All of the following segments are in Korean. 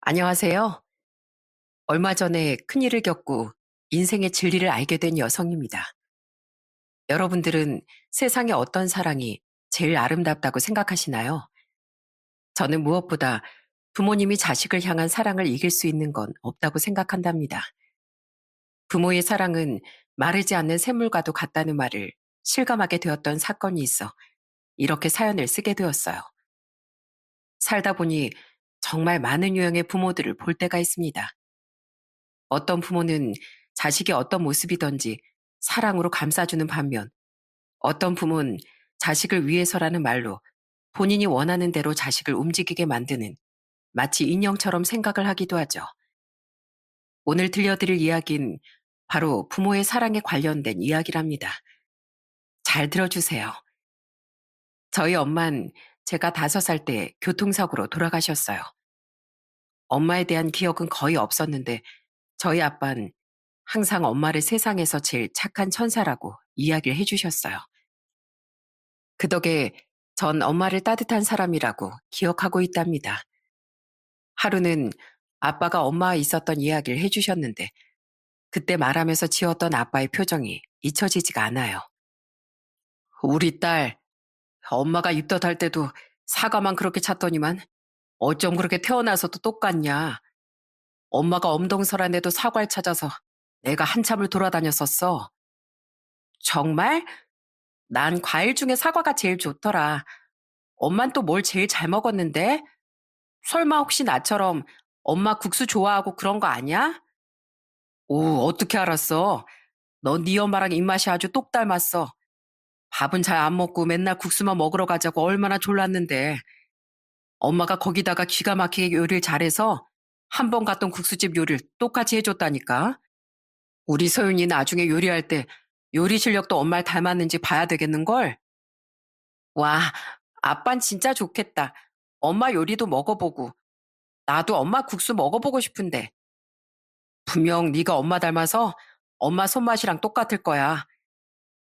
안녕하세요. 얼마 전에 큰일을 겪고 인생의 진리를 알게 된 여성입니다. 여러분들은 세상에 어떤 사랑이 제일 아름답다고 생각하시나요? 저는 무엇보다 부모님이 자식을 향한 사랑을 이길 수 있는 건 없다고 생각한답니다. 부모의 사랑은 마르지 않는 샘물과도 같다는 말을 실감하게 되었던 사건이 있어 이렇게 사연을 쓰게 되었어요. 살다 보니 정말 많은 유형의 부모들을 볼 때가 있습니다. 어떤 부모는 자식이 어떤 모습이든지 사랑으로 감싸주는 반면 어떤 부모는 자식을 위해서라는 말로 본인이 원하는 대로 자식을 움직이게 만드는 마치 인형처럼 생각을 하기도 하죠. 오늘 들려드릴 이야기는 바로 부모의 사랑에 관련된 이야기랍니다. 잘 들어주세요. 저희 엄만 제가 5살 때 교통사고로 돌아가셨어요. 엄마에 대한 기억은 거의 없었는데 저희 아빠는 항상 엄마를 세상에서 제일 착한 천사라고 이야기를 해주셨어요. 그 덕에 전 엄마를 따뜻한 사람이라고 기억하고 있답니다. 하루는 아빠가 엄마와 있었던 이야기를 해주셨는데 그때 말하면서 지었던 아빠의 표정이 잊혀지지가 않아요. 우리 딸, 엄마가 입덧할 때도 사과만 그렇게 찾더니만 어쩜 그렇게 태어나서도 똑같냐. 엄마가 엄동설한데도 사과를 찾아서 내가 한참을 돌아다녔었어. 정말? 난 과일 중에 사과가 제일 좋더라. 엄만 또 뭘 제일 잘 먹었는데? 설마 혹시 나처럼 엄마 국수 좋아하고 그런 거 아니야? 오, 어떻게 알았어? 넌 네 엄마랑 입맛이 아주 똑 닮았어. 밥은 잘 안 먹고 맨날 국수만 먹으러 가자고 얼마나 졸랐는데. 엄마가 거기다가 기가 막히게 요리를 잘해서 한 번 갔던 국수집 요리를 똑같이 해줬다니까. 우리 소윤이 나중에 요리할 때 요리 실력도 엄마를 닮았는지 봐야 되겠는걸? 와, 아빤 진짜 좋겠다. 엄마 요리도 먹어보고 나도 엄마 국수 먹어보고 싶은데. 분명 네가 엄마 닮아서 엄마 손맛이랑 똑같을 거야.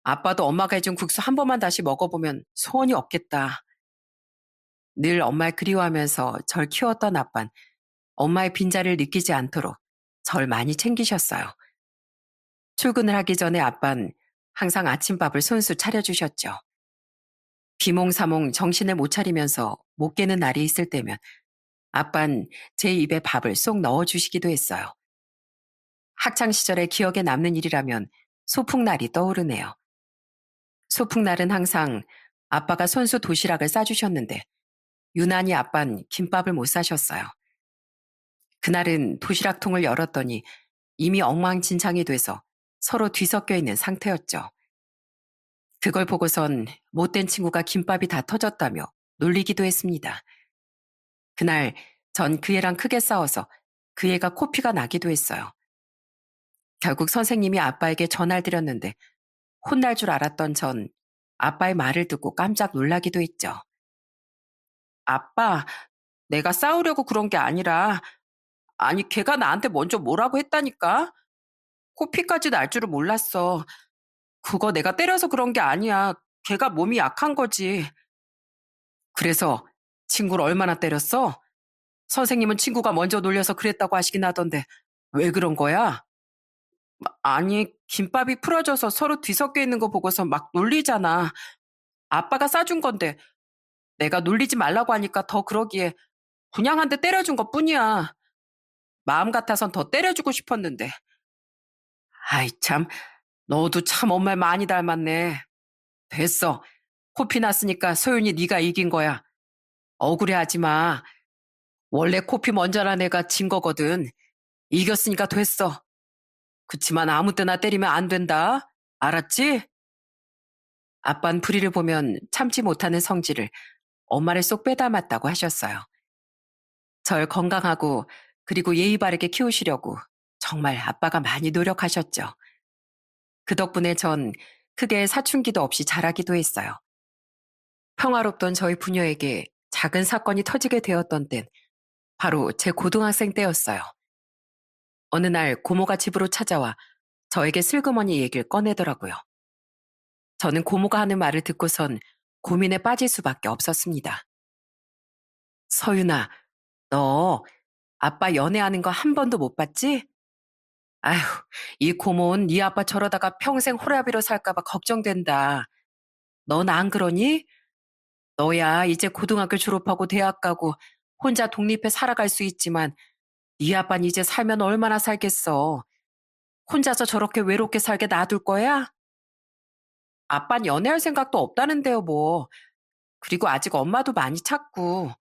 아빠도 엄마가 해준 국수 한 번만 다시 먹어보면 소원이 없겠다. 늘 엄마를 그리워하면서 절 키웠던 아빤 엄마의 빈자리를 느끼지 않도록 절 많이 챙기셨어요. 출근을 하기 전에 아빤 항상 아침밥을 손수 차려주셨죠. 비몽사몽 정신을 못 차리면서 못 깨는 날이 있을 때면 아빤 제 입에 밥을 쏙 넣어주시기도 했어요. 학창 시절에 기억에 남는 일이라면 소풍날이 떠오르네요. 소풍날은 항상 아빠가 손수 도시락을 싸주셨는데 유난히 아빤 김밥을 못 싸셨어요. 그날은 도시락통을 열었더니 이미 엉망진창이 돼서 서로 뒤섞여 있는 상태였죠. 그걸 보고선 못된 친구가 김밥이 다 터졌다며 놀리기도 했습니다. 그날 전 그 애랑 크게 싸워서 그 애가 코피가 나기도 했어요. 결국 선생님이 아빠에게 전화를 드렸는데 혼날 줄 알았던 전 아빠의 말을 듣고 깜짝 놀라기도 했죠. 아빠, 내가 싸우려고 그런 게 아니라, 아니, 걔가 나한테 먼저 뭐라고 했다니까? 코피까지 날 줄은 몰랐어. 그거 내가 때려서 그런 게 아니야. 걔가 몸이 약한 거지. 그래서 친구를 얼마나 때렸어? 선생님은 친구가 먼저 놀려서 그랬다고 하시긴 하던데, 왜 그런 거야? 아니, 김밥이 풀어져서 서로 뒤섞여 있는 거 보고서 막 놀리잖아. 아빠가 싸준 건데, 내가 놀리지 말라고 하니까 더 그러기에 그냥 한 대 때려준 것 뿐이야. 마음 같아선 더 때려주고 싶었는데. 아이 참, 너도 참 엄마를 많이 닮았네. 됐어. 코피 났으니까 소윤이 네가 이긴 거야. 억울해하지 마. 원래 코피 먼저 난 애가 진 거거든. 이겼으니까 됐어. 그치만 아무 때나 때리면 안 된다. 알았지? 아빤 불의를 보면 참지 못하는 성질을 엄마를 쏙 빼닮았다고 하셨어요. 절 건강하고 그리고 예의 바르게 키우시려고 정말 아빠가 많이 노력하셨죠. 그 덕분에 전 크게 사춘기도 없이 자라기도 했어요. 평화롭던 저희 부녀에게 작은 사건이 터지게 되었던 땐 바로 제 고등학생 때였어요. 어느 날 고모가 집으로 찾아와 저에게 슬그머니 얘기를 꺼내더라고요. 저는 고모가 하는 말을 듣고선 고민에 빠질 수밖에 없었습니다. 서윤아, 너 아빠 연애하는 거 한 번도 못 봤지? 아휴, 이 고모는 네 아빠 저러다가 평생 호라비로 살까 봐 걱정된다. 넌 안 그러니? 너야 이제 고등학교 졸업하고 대학 가고 혼자 독립해 살아갈 수 있지만 네 아빠는 이제 살면 얼마나 살겠어. 혼자서 저렇게 외롭게 살게 놔둘 거야? 아빤 연애할 생각도 없다는데요, 뭐. 그리고 아직 엄마도 많이 찾고.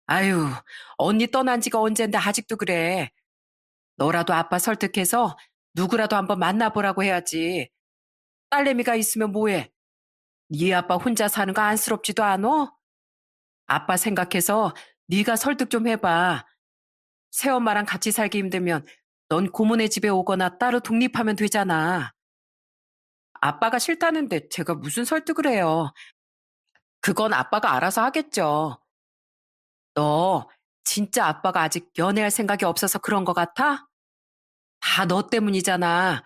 아유, 언니 떠난 지가 언젠데 아직도 그래. 너라도 아빠 설득해서 누구라도 한번 만나보라고 해야지. 딸내미가 있으면 뭐해? 네 아빠 혼자 사는 거 안쓰럽지도 않어? 아빠 생각해서 네가 설득 좀 해봐. 새엄마랑 같이 살기 힘들면 넌 고모네 집에 오거나 따로 독립하면 되잖아. 아빠가 싫다는데 제가 무슨 설득을 해요. 그건 아빠가 알아서 하겠죠. 너 진짜 아빠가 아직 연애할 생각이 없어서 그런 거 같아? 다 너 때문이잖아.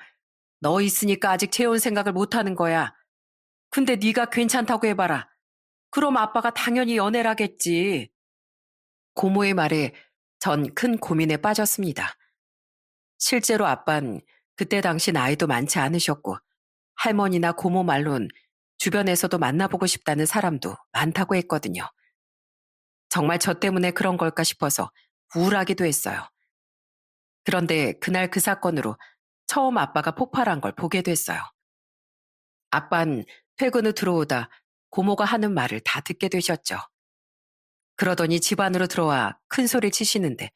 너 있으니까 아직 재혼 생각을 못 하는 거야. 근데 네가 괜찮다고 해봐라. 그럼 아빠가 당연히 연애를 하겠지. 고모의 말에 전 큰 고민에 빠졌습니다. 실제로 아빤 그때 당시 나이도 많지 않으셨고 할머니나 고모 말론 주변에서도 만나보고 싶다는 사람도 많다고 했거든요. 정말 저 때문에 그런 걸까 싶어서 우울하기도 했어요. 그런데 그날 그 사건으로 처음 아빠가 폭발한 걸 보게 됐어요. 아빤 퇴근 후 들어오다 고모가 하는 말을 다 듣게 되셨죠. 그러더니 집 안으로 들어와 큰 소리 치시는데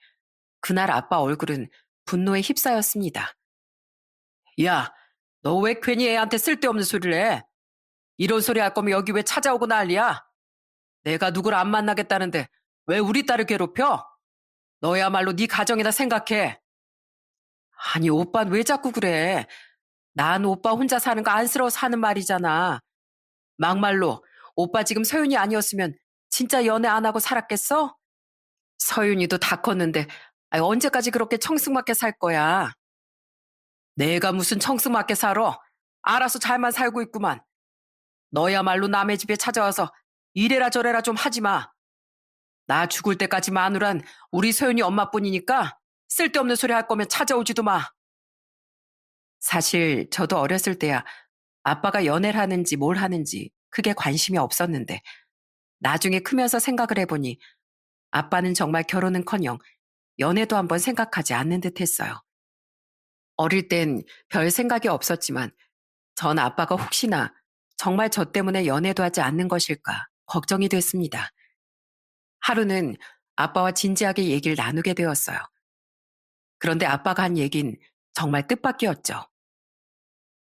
그날 아빠 얼굴은 분노에 휩싸였습니다. 야, 너 왜 괜히 애한테 쓸데없는 소리를 해? 이런 소리 할 거면 여기 왜 찾아오고 난리야? 내가 누구를 안 만나겠다는데 왜 우리 딸을 괴롭혀? 너야말로 네 가정이다 생각해. 아니, 오빠는 왜 자꾸 그래? 난 오빠 혼자 사는 거 안쓰러워서 하는 말이잖아. 막말로 오빠 지금 서윤이 아니었으면 진짜 연애 안 하고 살았겠어? 서윤이도 다 컸는데 언제까지 그렇게 청승맞게 살 거야? 내가 무슨 청승맞게 살아? 알아서 잘만 살고 있구만. 너야말로 남의 집에 찾아와서 이래라 저래라 좀 하지 마. 나 죽을 때까지 마누란 우리 소연이 엄마뿐이니까 쓸데없는 소리 할 거면 찾아오지도 마. 사실 저도 어렸을 때야 아빠가 연애를 하는지 뭘 하는지 크게 관심이 없었는데 나중에 크면서 생각을 해보니 아빠는 정말 결혼은커녕 연애도 한번 생각하지 않는 듯 했어요. 어릴 땐 별 생각이 없었지만 전 아빠가 혹시나 정말 저 때문에 연애도 하지 않는 것일까 걱정이 됐습니다. 하루는 아빠와 진지하게 얘기를 나누게 되었어요. 그런데 아빠가 한 얘긴 정말 뜻밖이었죠.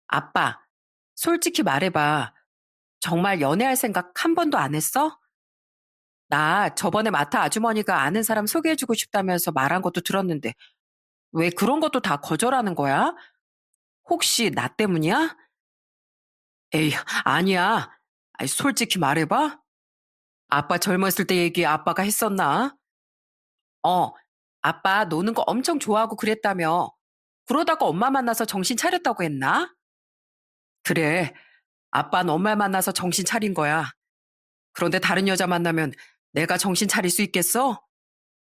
아빠, 솔직히 말해봐. 정말 연애할 생각 한 번도 안 했어? 나 저번에 마타 아주머니가 아는 사람 소개해주고 싶다면서 말한 것도 들었는데 왜 그런 것도 다 거절하는 거야? 혹시 나 때문이야? 에이, 아니야. 아이, 솔직히 말해봐. 아빠 젊었을 때 얘기 아빠가 했었나? 어, 아빠 노는 거 엄청 좋아하고 그랬다며. 그러다가 엄마 만나서 정신 차렸다고 했나? 그래, 아빠는 엄마 만나서 정신 차린 거야. 그런데 다른 여자 만나면 내가 정신 차릴 수 있겠어?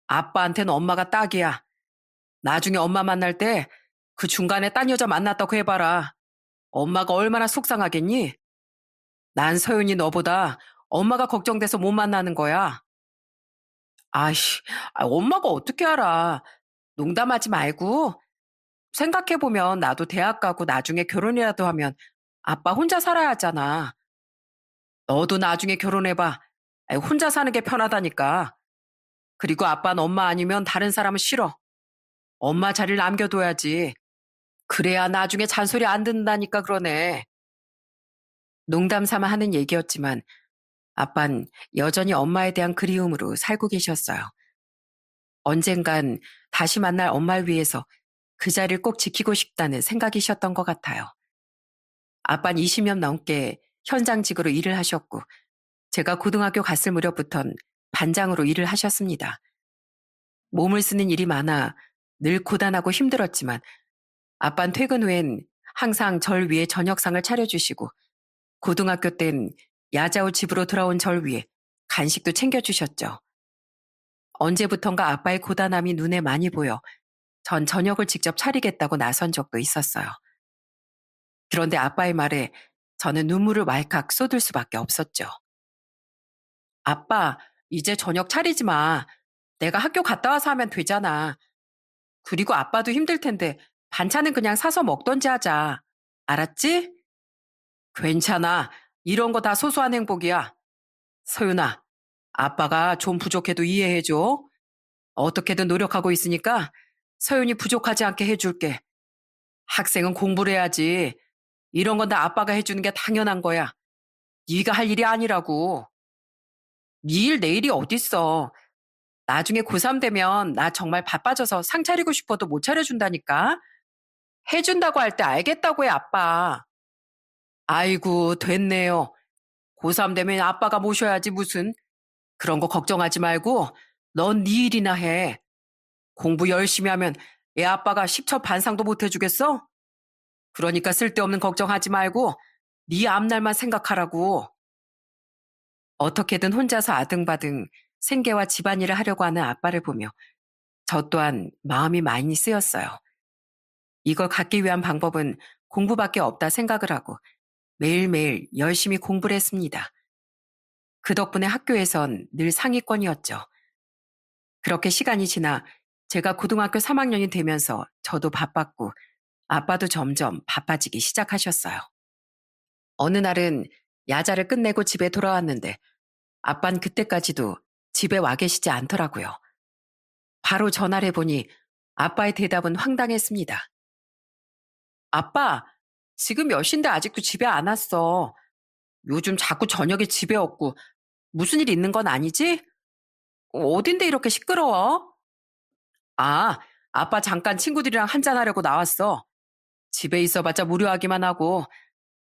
아빠한테는 엄마가 딱이야. 나중에 엄마 만날 때 그 중간에 딴 여자 만났다고 해봐라. 엄마가 얼마나 속상하겠니? 난 서윤이 너보다 엄마가 걱정돼서 못 만나는 거야. 아이씨, 엄마가 어떻게 알아. 농담하지 말고 생각해보면 나도 대학 가고 나중에 결혼이라도 하면 아빠 혼자 살아야 하잖아. 너도 나중에 결혼해봐. 혼자 사는 게 편하다니까. 그리고 아빠는 엄마 아니면 다른 사람은 싫어. 엄마 자리를 남겨둬야지. 그래야 나중에 잔소리 안 듣는다니까 그러네. 농담 삼아 하는 얘기였지만 아빤 여전히 엄마에 대한 그리움으로 살고 계셨어요. 언젠간 다시 만날 엄마를 위해서 그 자리를 꼭 지키고 싶다는 생각이셨던 것 같아요. 아빤 20년 넘게 현장직으로 일을 하셨고 제가 고등학교 갔을 무렵부턴 반장으로 일을 하셨습니다. 몸을 쓰는 일이 많아 늘 고단하고 힘들었지만 아빤 퇴근 후엔 항상 절 위해 저녁상을 차려주시고 고등학교 땐 야자 후 집으로 돌아온 절 위해 간식도 챙겨주셨죠. 언제부턴가 아빠의 고단함이 눈에 많이 보여 전 저녁을 직접 차리겠다고 나선 적도 있었어요. 그런데 아빠의 말에 저는 눈물을 왈칵 쏟을 수밖에 없었죠. 아빠, 이제 저녁 차리지 마. 내가 학교 갔다 와서 하면 되잖아. 그리고 아빠도 힘들 텐데 반찬은 그냥 사서 먹던지 하자. 알았지? 괜찮아. 이런 거 다 소소한 행복이야. 서윤아, 아빠가 좀 부족해도 이해해줘. 어떻게든 노력하고 있으니까 서윤이 부족하지 않게 해줄게. 학생은 공부를 해야지. 이런 건 다 아빠가 해주는 게 당연한 거야. 네가 할 일이 아니라고. 네 일 내일이 어딨어. 나중에 고3 되면 나 정말 바빠져서 상 차리고 싶어도 못 차려준다니까. 해준다고 할 때 알겠다고 해, 아빠. 아이고, 됐네요. 고3 되면 아빠가 모셔야지 무슨. 그런 거 걱정하지 말고 넌 네 일이나 해. 공부 열심히 하면 애 아빠가 10첩 반상도 못 해주겠어? 그러니까 쓸데없는 걱정하지 말고 네 앞날만 생각하라고. 어떻게든 혼자서 아등바등 생계와 집안일을 하려고 하는 아빠를 보며 저 또한 마음이 많이 쓰였어요. 이걸 갖기 위한 방법은 공부밖에 없다 생각을 하고 매일매일 열심히 공부를 했습니다. 그 덕분에 학교에선 늘 상위권이었죠. 그렇게 시간이 지나 제가 고등학교 3학년이 되면서 저도 바빴고 아빠도 점점 바빠지기 시작하셨어요. 어느 날은 야자를 끝내고 집에 돌아왔는데 아빤 그때까지도 집에 와 계시지 않더라고요. 바로 전화를 해보니 아빠의 대답은 황당했습니다. 아빠, 지금 몇 시인데 아직도 집에 안 왔어. 요즘 자꾸 저녁에 집에 없고 무슨 일 있는 건 아니지? 어딘데 이렇게 시끄러워? 아, 아빠 잠깐 친구들이랑 한잔하려고 나왔어. 집에 있어봤자 무료하기만 하고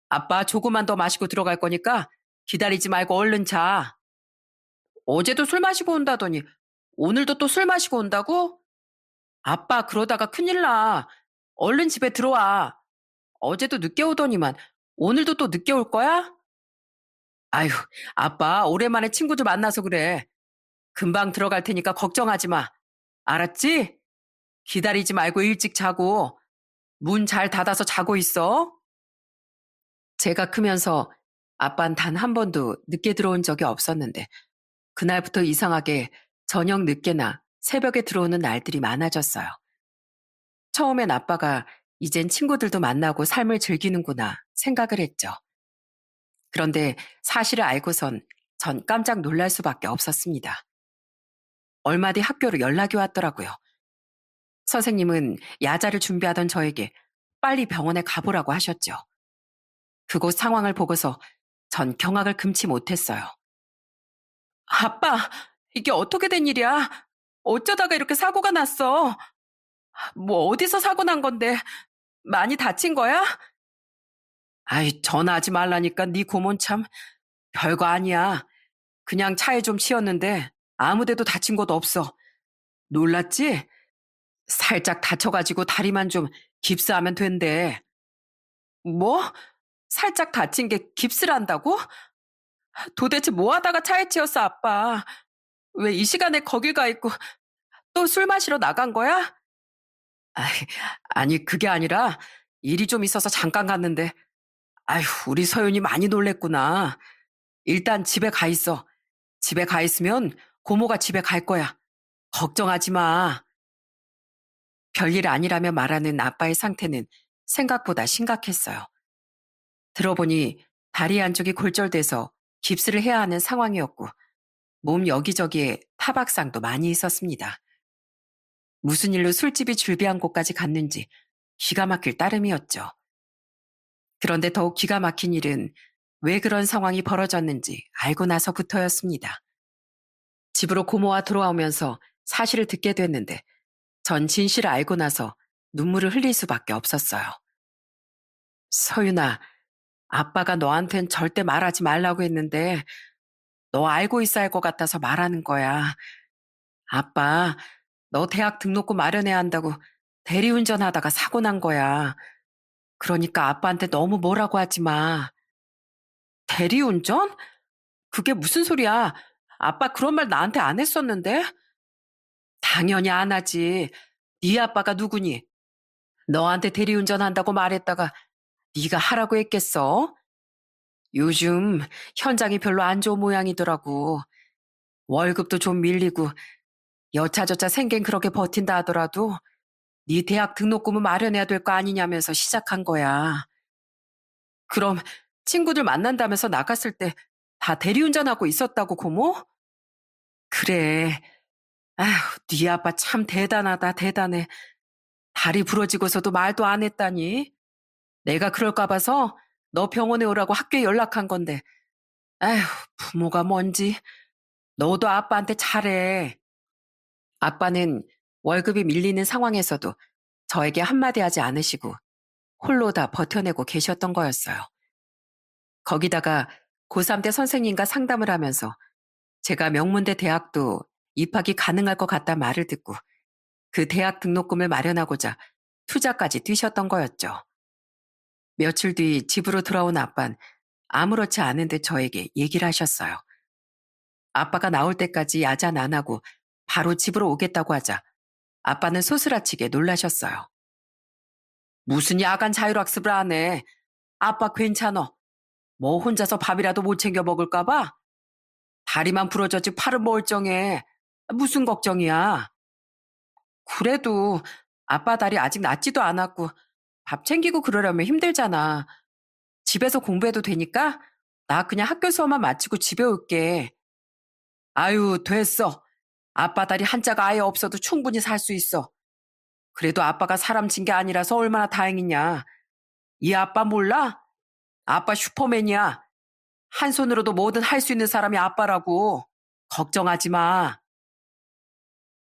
아빠 조금만 더 마시고 들어갈 거니까 기다리지 말고 얼른 자. 어제도 술 마시고 온다더니 오늘도 또 술 마시고 온다고? 아빠 그러다가 큰일 나. 얼른 집에 들어와. 어제도 늦게 오더니만 오늘도 또 늦게 올 거야? 아휴, 아빠 오랜만에 친구들 만나서 그래. 금방 들어갈 테니까 걱정하지 마. 알았지? 기다리지 말고 일찍 자고 문 잘 닫아서 자고 있어. 제가 크면서 아빤 단 한 번도 늦게 들어온 적이 없었는데 그날부터 이상하게 저녁 늦게나 새벽에 들어오는 날들이 많아졌어요. 처음엔 아빠가 이젠 친구들도 만나고 삶을 즐기는구나 생각을 했죠. 그런데 사실을 알고선 전 깜짝 놀랄 수밖에 없었습니다. 얼마 뒤 학교로 연락이 왔더라고요. 선생님은 야자를 준비하던 저에게 빨리 병원에 가보라고 하셨죠. 그곳 상황을 보고서 전 경악을 금치 못했어요. 아빠, 이게 어떻게 된 일이야? 어쩌다가 이렇게 사고가 났어? 뭐 어디서 사고 난 건데 많이 다친 거야? 아이, 전화하지 말라니까 네 고모는 참 별거 아니야. 그냥 차에 좀 치였는데 아무데도 다친 곳 없어. 놀랐지? 살짝 다쳐가지고 다리만 좀 깁스하면 된대. 뭐? 살짝 다친 게 깁스를 한다고? 도대체 뭐 하다가 차에 치였어, 아빠? 왜 이 시간에 거길 가 있고 또 술 마시러 나간 거야? 아이, 아니, 그게 아니라 일이 좀 있어서 잠깐 갔는데, 아휴, 우리 서윤이 많이 놀랬구나. 일단 집에 가 있어. 집에 가 있으면 고모가 집에 갈 거야. 걱정하지 마. 별일 아니라며 말하는 아빠의 상태는 생각보다 심각했어요. 들어보니 다리 한쪽이 골절돼서 깁스를 해야 하는 상황이었고 몸 여기저기에 타박상도 많이 있었습니다. 무슨 일로 술집이 줄비한 곳까지 갔는지 기가 막힐 따름이었죠. 그런데 더욱 기가 막힌 일은 왜 그런 상황이 벌어졌는지 알고 나서부터였습니다. 집으로 고모와 돌아오면서 사실을 듣게 됐는데 전 진실을 알고 나서 눈물을 흘릴 수밖에 없었어요. 서윤아, 아빠가 너한텐 절대 말하지 말라고 했는데 너 알고 있어야 할 것 같아서 말하는 거야. 아빠, 너 대학 등록금 마련해야 한다고 대리운전하다가 사고 난 거야. 그러니까 아빠한테 너무 뭐라고 하지 마. 대리운전? 그게 무슨 소리야? 아빠 그런 말 나한테 안 했었는데? 당연히 안 하지. 네 아빠가 누구니? 너한테 대리운전한다고 말했다가 네가 하라고 했겠어? 요즘 현장이 별로 안 좋은 모양이더라고. 월급도 좀 밀리고 여차저차 생긴 그렇게 버틴다 하더라도 네 대학 등록금은 마련해야 될 거 아니냐면서 시작한 거야. 그럼 친구들 만난다면서 나갔을 때 다 대리운전하고 있었다고 고모? 그래. 아휴, 네 아빠 참 대단하다, 대단해. 다리 부러지고서도 말도 안 했다니. 내가 그럴까 봐서 너 병원에 오라고 학교에 연락한 건데. 아휴, 부모가 뭔지. 너도 아빠한테 잘해. 아빠는 월급이 밀리는 상황에서도 저에게 한마디 하지 않으시고 홀로 다 버텨내고 계셨던 거였어요. 거기다가 고3 때 선생님과 상담을 하면서 제가 명문대 대학도 입학이 가능할 것 같다 말을 듣고 그 대학 등록금을 마련하고자 투자까지 뛰셨던 거였죠. 며칠 뒤 집으로 돌아온 아빤 아무렇지 않은 듯 저에게 얘기를 하셨어요. 아빠가 나올 때까지 야단 안 하고 바로 집으로 오겠다고 하자 아빠는 소스라치게 놀라셨어요. 무슨 야간 자율학습을 안 해? 아빠 괜찮어. 뭐 혼자서 밥이라도 못 챙겨 먹을까 봐? 다리만 부러졌지 팔은 멀쩡해. 무슨 걱정이야? 그래도 아빠 다리 아직 낫지도 않았고 밥 챙기고 그러려면 힘들잖아. 집에서 공부해도 되니까 나 그냥 학교 수업만 마치고 집에 올게. 아유, 됐어. 아빠 다리 한자가 아예 없어도 충분히 살 수 있어. 그래도 아빠가 사람 친 게 아니라서 얼마나 다행이냐. 이 아빠 몰라? 아빠 슈퍼맨이야. 한 손으로도 뭐든 할 수 있는 사람이 아빠라고. 걱정하지 마.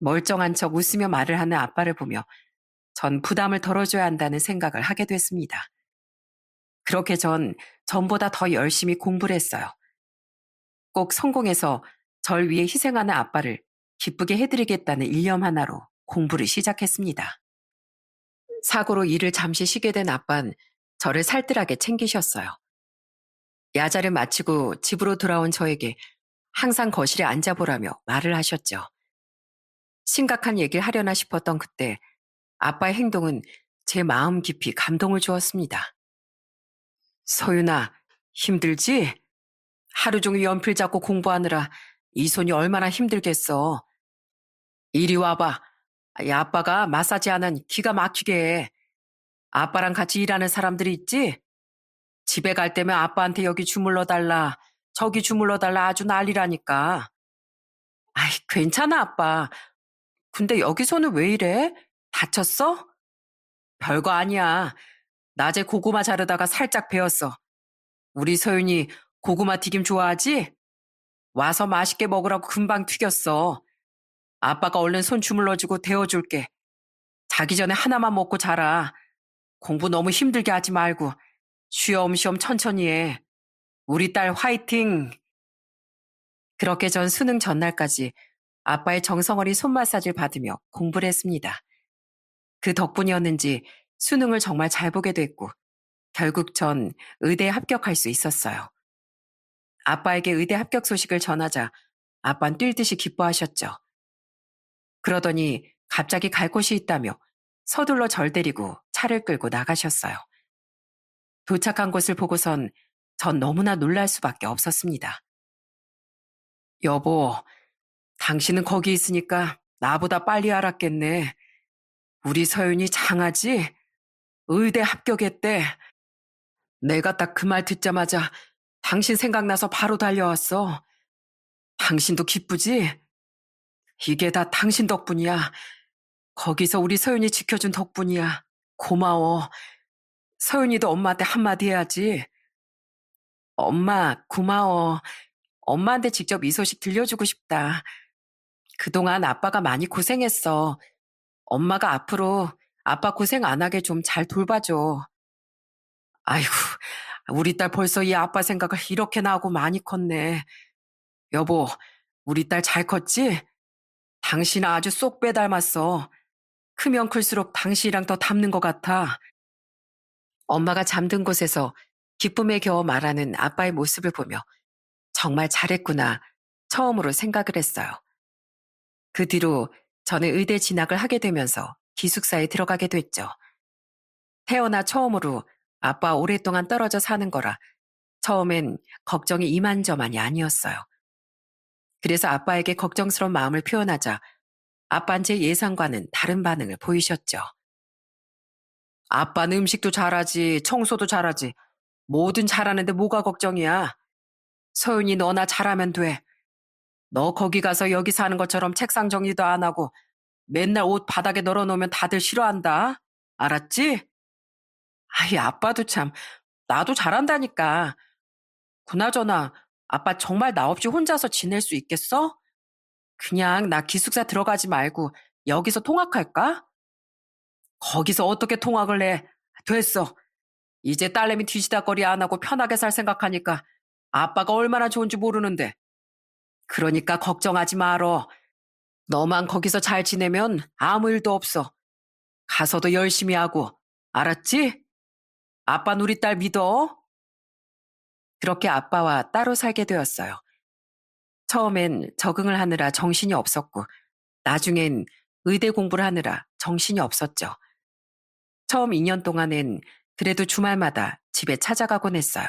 멀쩡한 척 웃으며 말을 하는 아빠를 보며 전 부담을 덜어줘야 한다는 생각을 하게 됐습니다. 그렇게 전 전보다 더 열심히 공부를 했어요. 꼭 성공해서 절 위해 희생하는 아빠를 기쁘게 해드리겠다는 일념 하나로 공부를 시작했습니다. 사고로 일을 잠시 쉬게 된 아빠는 저를 살뜰하게 챙기셨어요. 야자를 마치고 집으로 돌아온 저에게 항상 거실에 앉아보라며 말을 하셨죠. 심각한 얘기를 하려나 싶었던 그때 아빠의 행동은 제 마음 깊이 감동을 주었습니다. 소윤아, 힘들지? 하루 종일 연필 잡고 공부하느라 이 손이 얼마나 힘들겠어. 이리 와봐. 이 아빠가 마사지 하는 기가 막히게 해. 아빠랑 같이 일하는 사람들이 있지? 집에 갈 때면 아빠한테 여기 주물러 달라. 저기 주물러 달라 아주 난리라니까. 아이, 괜찮아, 아빠. 근데 여기서는 왜 이래? 다쳤어? 별거 아니야. 낮에 고구마 자르다가 살짝 베었어. 우리 서윤이 고구마 튀김 좋아하지? 와서 맛있게 먹으라고 금방 튀겼어. 아빠가 얼른 손 주물러주고 데워줄게. 자기 전에 하나만 먹고 자라. 공부 너무 힘들게 하지 말고 쉬엄쉬엄 천천히 해. 우리 딸 화이팅! 그렇게 전 수능 전날까지 아빠의 정성어린 손 마사지를 받으며 공부를 했습니다. 그 덕분이었는지 수능을 정말 잘 보게 됐고 결국 전 의대에 합격할 수 있었어요. 아빠에게 의대 합격 소식을 전하자 아빠는 뛸 듯이 기뻐하셨죠. 그러더니 갑자기 갈 곳이 있다며 서둘러 절 데리고 차를 끌고 나가셨어요. 도착한 곳을 보고선 전 너무나 놀랄 수밖에 없었습니다. 여보, 당신은 거기 있으니까 나보다 빨리 알았겠네. 우리 서윤이 장하지? 의대 합격했대. 내가 딱 그 말 듣자마자 당신 생각나서 바로 달려왔어. 당신도 기쁘지? 이게 다 당신 덕분이야. 거기서 우리 서윤이 지켜준 덕분이야. 고마워. 서윤이도 엄마한테 한마디 해야지. 엄마, 고마워. 엄마한테 직접 이 소식 들려주고 싶다. 그동안 아빠가 많이 고생했어. 엄마가 앞으로 아빠 고생 안 하게 좀 잘 돌봐줘. 아이고, 우리 딸 벌써 이 아빠 생각을 이렇게나 하고 많이 컸네. 여보, 우리 딸 잘 컸지? 당신 아주 쏙 빼닮았어. 크면 클수록 당신이랑 더 닮는 것 같아. 엄마가 잠든 곳에서 기쁨에 겨워 말하는 아빠의 모습을 보며 정말 잘했구나 처음으로 생각을 했어요. 그 뒤로 저는 의대 진학을 하게 되면서 기숙사에 들어가게 됐죠. 태어나 처음으로 아빠와 오랫동안 떨어져 사는 거라 처음엔 걱정이 이만저만이 아니었어요. 그래서 아빠에게 걱정스러운 마음을 표현하자 아빠는 제 예상과는 다른 반응을 보이셨죠. 아빠는 음식도 잘하지, 청소도 잘하지. 뭐든 잘하는데 뭐가 걱정이야. 서윤이 너나 잘하면 돼. 너 거기 가서 여기 사는 것처럼 책상 정리도 안 하고 맨날 옷 바닥에 널어놓으면 다들 싫어한다. 알았지? 아이, 아빠도 참. 나도 잘한다니까. 그나저나 아빠 정말 나 없이 혼자서 지낼 수 있겠어? 그냥 나 기숙사 들어가지 말고 여기서 통학할까? 거기서 어떻게 통학을 해? 됐어. 이제 딸내미 뒤지다거리 안 하고 편하게 살 생각하니까 아빠가 얼마나 좋은지 모르는데. 그러니까 걱정하지 말어. 너만 거기서 잘 지내면 아무 일도 없어. 가서도 열심히 하고. 알았지? 아빠는 우리 딸 믿어. 그렇게 아빠와 따로 살게 되었어요. 처음엔 적응을 하느라 정신이 없었고, 나중엔 의대 공부를 하느라 정신이 없었죠. 처음 2년 동안엔 그래도 주말마다 집에 찾아가곤 했어요.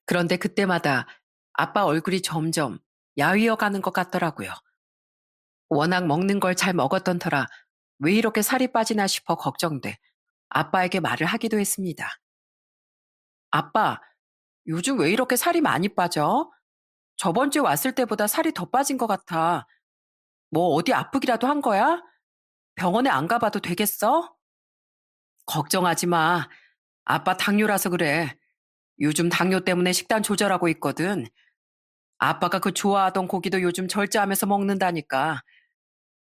그런데 그때마다 아빠 얼굴이 점점 야위어 가는 것 같더라고요. 워낙 먹는 걸 잘 먹었던 터라 왜 이렇게 살이 빠지나 싶어 걱정돼 아빠에게 말을 하기도 했습니다. 아빠, 요즘 왜 이렇게 살이 많이 빠져? 저번 주에 왔을 때보다 살이 더 빠진 것 같아. 뭐 어디 아프기라도 한 거야? 병원에 안 가봐도 되겠어? 걱정하지 마. 아빠 당뇨라서 그래. 요즘 당뇨 때문에 식단 조절하고 있거든. 아빠가 그 좋아하던 고기도 요즘 절제하면서 먹는다니까.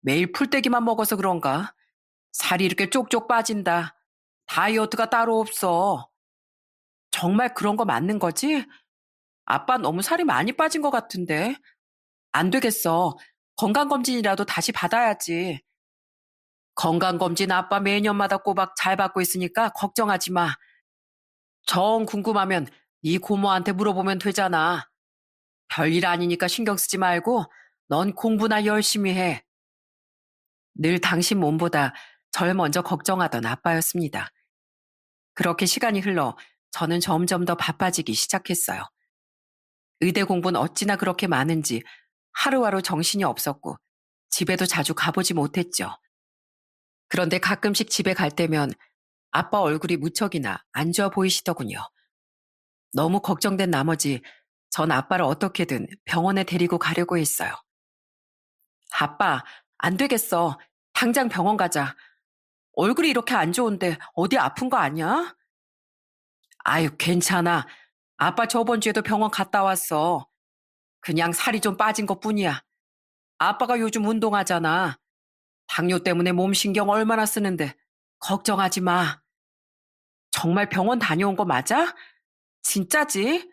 매일 풀떼기만 먹어서 그런가? 살이 이렇게 쪽쪽 빠진다. 다이어트가 따로 없어. 정말 그런 거 맞는 거지? 아빠 너무 살이 많이 빠진 것 같은데. 안 되겠어. 건강검진이라도 다시 받아야지. 건강검진 아빠 매년마다 꼬박 잘 받고 있으니까 걱정하지 마. 정 궁금하면 네 고모한테 물어보면 되잖아. 별일 아니니까 신경 쓰지 말고 넌 공부나 열심히 해. 늘 당신 몸보다 절 먼저 걱정하던 아빠였습니다. 그렇게 시간이 흘러 저는 점점 더 바빠지기 시작했어요. 의대 공부는 어찌나 그렇게 많은지 하루하루 정신이 없었고 집에도 자주 가보지 못했죠. 그런데 가끔씩 집에 갈 때면 아빠 얼굴이 무척이나 안 좋아 보이시더군요. 너무 걱정된 나머지 전 아빠를 어떻게든 병원에 데리고 가려고 했어요. 아빠, 안 되겠어. 당장 병원 가자. 얼굴이 이렇게 안 좋은데 어디 아픈 거 아니야? 아유, 괜찮아. 아빠 저번 주에도 병원 갔다 왔어. 그냥 살이 좀 빠진 것 뿐이야. 아빠가 요즘 운동하잖아. 당뇨 때문에 몸 신경 얼마나 쓰는데 걱정하지 마. 정말 병원 다녀온 거 맞아? 진짜지?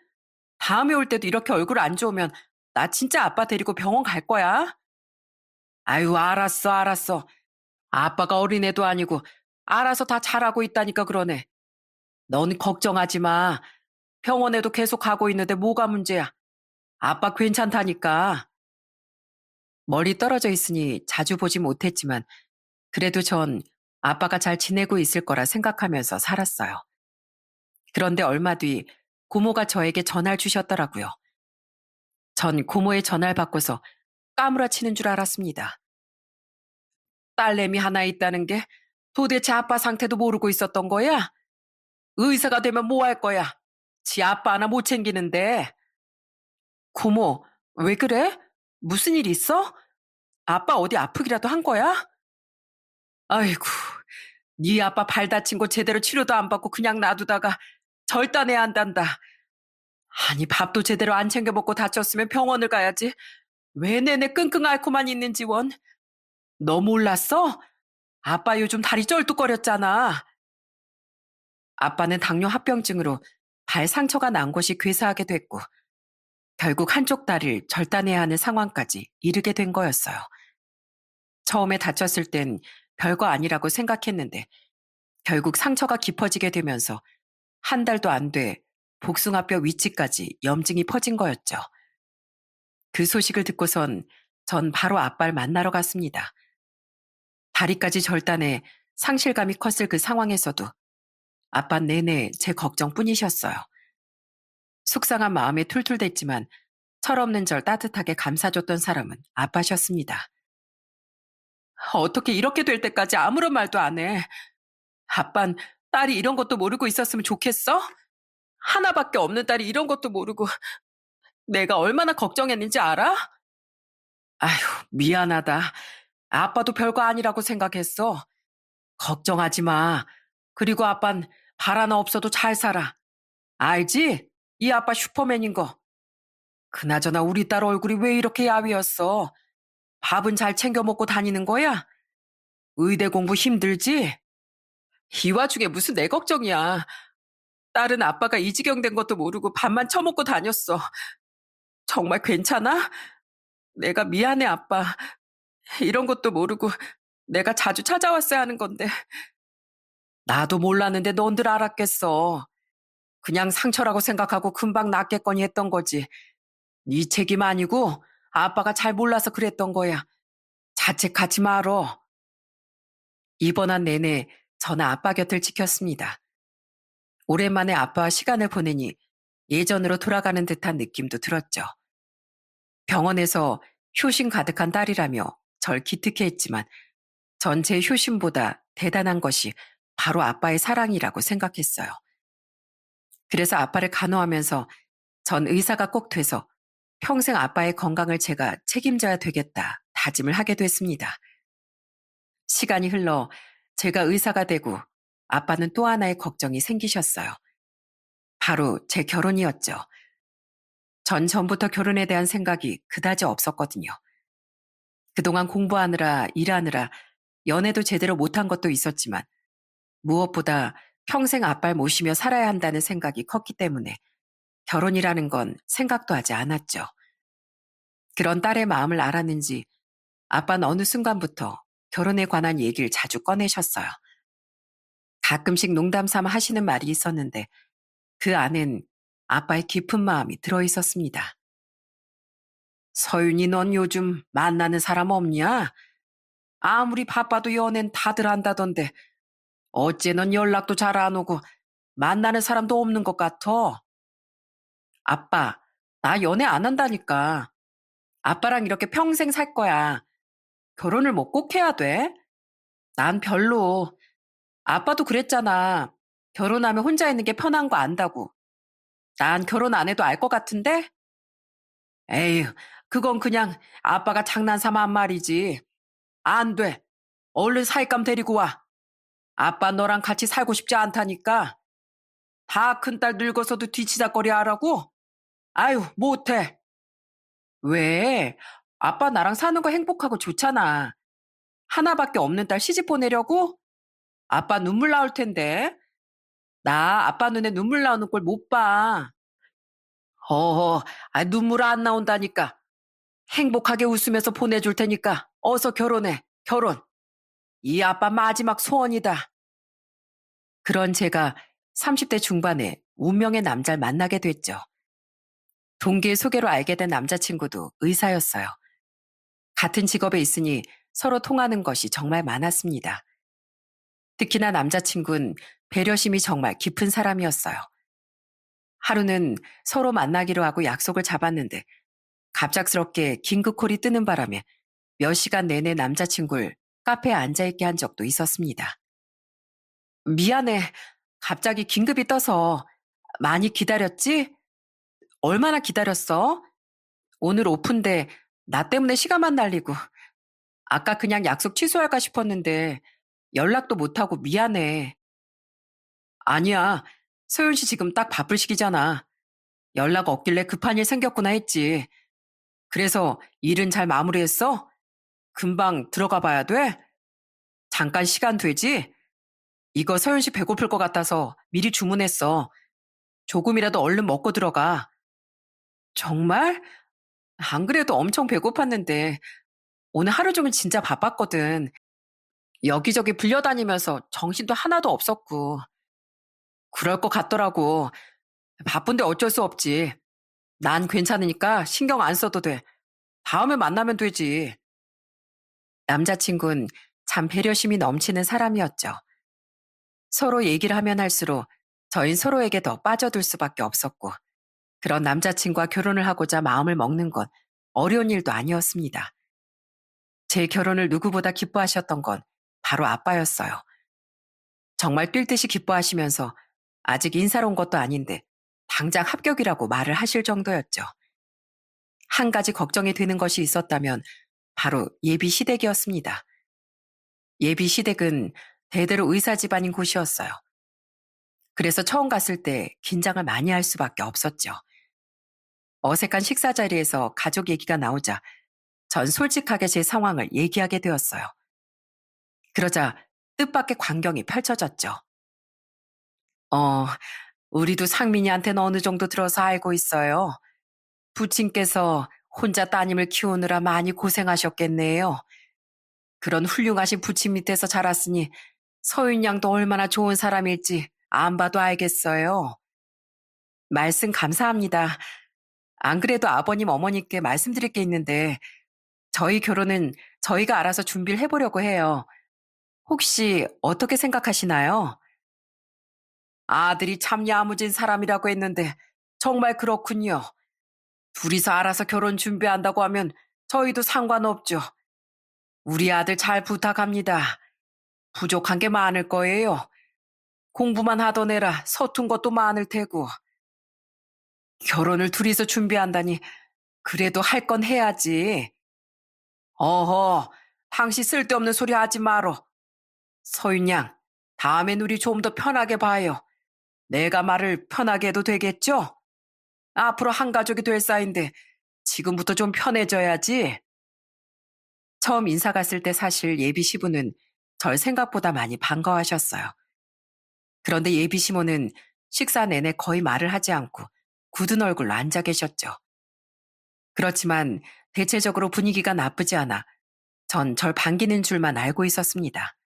다음에 올 때도 이렇게 얼굴 안 좋으면 나 진짜 아빠 데리고 병원 갈 거야. 아유, 알았어, 알았어. 아빠가 어린애도 아니고 알아서 다 잘하고 있다니까 그러네. 넌 걱정하지 마. 병원에도 계속 가고 있는데 뭐가 문제야. 아빠 괜찮다니까. 멀리 떨어져 있으니 자주 보지 못했지만 그래도 전 아빠가 잘 지내고 있을 거라 생각하면서 살았어요. 그런데 얼마 뒤 고모가 저에게 전화를 주셨더라고요. 전 고모의 전화를 받고서 까무라치는 줄 알았습니다. 딸내미 하나 있다는 게 도대체 아빠 상태도 모르고 있었던 거야? 의사가 되면 뭐 할 거야? 지 아빠 하나 못 챙기는데. 고모, 왜 그래? 무슨 일 있어? 아빠 어디 아프기라도 한 거야? 아이고, 네 아빠 발 다친 거 제대로 치료도 안 받고 그냥 놔두다가 절단해야 한단다. 아니, 밥도 제대로 안 챙겨 먹고 다쳤으면 병원을 가야지. 왜 내내 끙끙 앓고만 있는지 원. 너 몰랐어? 아빠 요즘 다리 쩔뚝거렸잖아. 아빠는 당뇨 합병증으로 발 상처가 난 곳이 괴사하게 됐고 결국 한쪽 다리를 절단해야 하는 상황까지 이르게 된 거였어요. 처음에 다쳤을 땐 별거 아니라고 생각했는데 결국 상처가 깊어지게 되면서 한 달도 안 돼 복숭아뼈 위치까지 염증이 퍼진 거였죠. 그 소식을 듣고선 전 바로 아빠를 만나러 갔습니다. 다리까지 절단해 상실감이 컸을 그 상황에서도 아빤 내내 제 걱정뿐이셨어요. 속상한 마음에 툴툴댔지만 철없는 절 따뜻하게 감싸줬던 사람은 아빠셨습니다. 어떻게 이렇게 될 때까지 아무런 말도 안 해? 아빤 딸이 이런 것도 모르고 있었으면 좋겠어? 하나밖에 없는 딸이 이런 것도 모르고 내가 얼마나 걱정했는지 알아? 아휴, 미안하다. 아빠도 별거 아니라고 생각했어. 걱정하지 마. 그리고 아빤 발 하나 없어도 잘 살아. 알지? 이 아빠 슈퍼맨인 거. 그나저나 우리 딸 얼굴이 왜 이렇게 야위었어? 밥은 잘 챙겨 먹고 다니는 거야? 의대 공부 힘들지? 이 와중에 무슨 내 걱정이야. 딸은 아빠가 이 지경 된 것도 모르고 밥만 처먹고 다녔어. 정말 괜찮아? 내가 미안해, 아빠. 이런 것도 모르고 내가 자주 찾아왔어야 하는 건데. 나도 몰랐는데 넌들 알았겠어. 그냥 상처라고 생각하고 금방 낫겠거니 했던 거지. 네 책임 아니고 아빠가 잘 몰라서 그랬던 거야. 자책하지 말어. 입원한 내내 저는 아빠 곁을 지켰습니다. 오랜만에 아빠와 시간을 보내니 예전으로 돌아가는 듯한 느낌도 들었죠. 병원에서 효심 가득한 딸이라며 절 기특해 했지만 전 제 효심보다 대단한 것이 바로 아빠의 사랑이라고 생각했어요. 그래서 아빠를 간호하면서 전 의사가 꼭 돼서 평생 아빠의 건강을 제가 책임져야 되겠다 다짐을 하게 됐습니다. 시간이 흘러 제가 의사가 되고 아빠는 또 하나의 걱정이 생기셨어요. 바로 제 결혼이었죠. 전 전부터 결혼에 대한 생각이 그다지 없었거든요. 그동안 공부하느라 일하느라 연애도 제대로 못한 것도 있었지만 무엇보다 평생 아빠를 모시며 살아야 한다는 생각이 컸기 때문에 결혼이라는 건 생각도 하지 않았죠. 그런 딸의 마음을 알았는지 아빠는 어느 순간부터 결혼에 관한 얘기를 자주 꺼내셨어요. 가끔씩 농담 삼아 하시는 말이 있었는데 그 안엔 아빠의 깊은 마음이 들어있었습니다. 서윤이 넌 요즘 만나는 사람 없냐? 아무리 바빠도 연애는 다들 한다던데 어째 넌 연락도 잘 안 오고 만나는 사람도 없는 것 같아. 아빠, 나 연애 안 한다니까. 아빠랑 이렇게 평생 살 거야. 결혼을 뭐 꼭 해야 돼? 난 별로. 아빠도 그랬잖아. 결혼하면 혼자 있는 게 편한 거 안다고. 난 결혼 안 해도 알 것 같은데? 에휴, 그건 그냥 아빠가 장난삼아 한 말이지. 안 돼. 얼른 사익감 데리고 와. 아빠 너랑 같이 살고 싶지 않다니까. 다 큰딸 늙어서도 뒤치다거리 하라고? 아유, 못해. 왜? 아빠 나랑 사는 거 행복하고 좋잖아. 하나밖에 없는 딸 시집 보내려고? 아빠 눈물 나올 텐데. 나 아빠 눈에 눈물 나오는 꼴 못 봐. 허허, 눈물 안 나온다니까. 행복하게 웃으면서 보내줄 테니까 어서 결혼해. 결혼. 이 아빠 마지막 소원이다. 그런 제가 30대 중반에 운명의 남자를 만나게 됐죠. 동기의 소개로 알게 된 남자친구도 의사였어요. 같은 직업에 있으니 서로 통하는 것이 정말 많았습니다. 특히나 남자친구는 배려심이 정말 깊은 사람이었어요. 하루는 서로 만나기로 하고 약속을 잡았는데 갑작스럽게 긴급콜이 뜨는 바람에 몇 시간 내내 남자친구를 카페에 앉아있게 한 적도 있었습니다. 미안해. 갑자기 긴급이 떠서 많이 기다렸지? 얼마나 기다렸어? 오늘 오픈데 나 때문에 시간만 날리고 아까 그냥 약속 취소할까 싶었는데 연락도 못하고 미안해. 아니야. 소연 씨 지금 딱 바쁠 시기잖아. 연락 없길래 급한 일 생겼구나 했지. 그래서 일은 잘 마무리했어? 금방 들어가 봐야 돼? 잠깐 시간 되지? 이거 서윤 씨 배고플 것 같아서 미리 주문했어. 조금이라도 얼른 먹고 들어가. 정말? 안 그래도 엄청 배고팠는데 오늘 하루 종일 진짜 바빴거든. 여기저기 불려다니면서 정신도 하나도 없었고. 그럴 것 같더라고. 바쁜데 어쩔 수 없지. 난 괜찮으니까 신경 안 써도 돼. 다음에 만나면 되지. 남자친구는 참 배려심이 넘치는 사람이었죠. 서로 얘기를 하면 할수록 저흰 서로에게 더 빠져들 수밖에 없었고, 그런 남자친구와 결혼을 하고자 마음을 먹는 건 어려운 일도 아니었습니다. 제 결혼을 누구보다 기뻐하셨던 건 바로 아빠였어요. 정말 뛸 듯이 기뻐하시면서 아직 인사로 온 것도 아닌데 당장 합격이라고 말을 하실 정도였죠. 한 가지 걱정이 되는 것이 있었다면 바로 예비 시댁이었습니다. 예비 시댁은 대대로 의사 집안인 곳이었어요. 그래서 처음 갔을 때 긴장을 많이 할 수밖에 없었죠. 어색한 식사 자리에서 가족 얘기가 나오자 전 솔직하게 제 상황을 얘기하게 되었어요. 그러자 뜻밖의 광경이 펼쳐졌죠. 어, 우리도 상민이한테는 어느 정도 들어서 알고 있어요. 부친께서 혼자 따님을 키우느라 많이 고생하셨겠네요. 그런 훌륭하신 부친 밑에서 자랐으니 서윤 양도 얼마나 좋은 사람일지 안 봐도 알겠어요. 말씀 감사합니다. 안 그래도 아버님 어머니께 말씀드릴 게 있는데 저희 결혼은 저희가 알아서 준비를 해보려고 해요. 혹시 어떻게 생각하시나요? 아들이 참 야무진 사람이라고 했는데 정말 그렇군요. 둘이서 알아서 결혼 준비한다고 하면 저희도 상관없죠. 우리 아들 잘 부탁합니다. 부족한 게 많을 거예요. 공부만 하던 애라 서툰 것도 많을 테고. 결혼을 둘이서 준비한다니 그래도 할 건 해야지. 어허, 당신 쓸데없는 소리 하지 말어. 서윤 양, 다음엔 우리 좀 더 편하게 봐요. 내가 말을 편하게 해도 되겠죠? 앞으로 한 가족이 될 사이인데 지금부터 좀 편해져야지. 처음 인사 갔을 때 사실 예비 시부는 절 생각보다 많이 반가워하셨어요. 그런데 예비 시모는 식사 내내 거의 말을 하지 않고 굳은 얼굴로 앉아 계셨죠. 그렇지만 대체적으로 분위기가 나쁘지 않아 전 절 반기는 줄만 알고 있었습니다.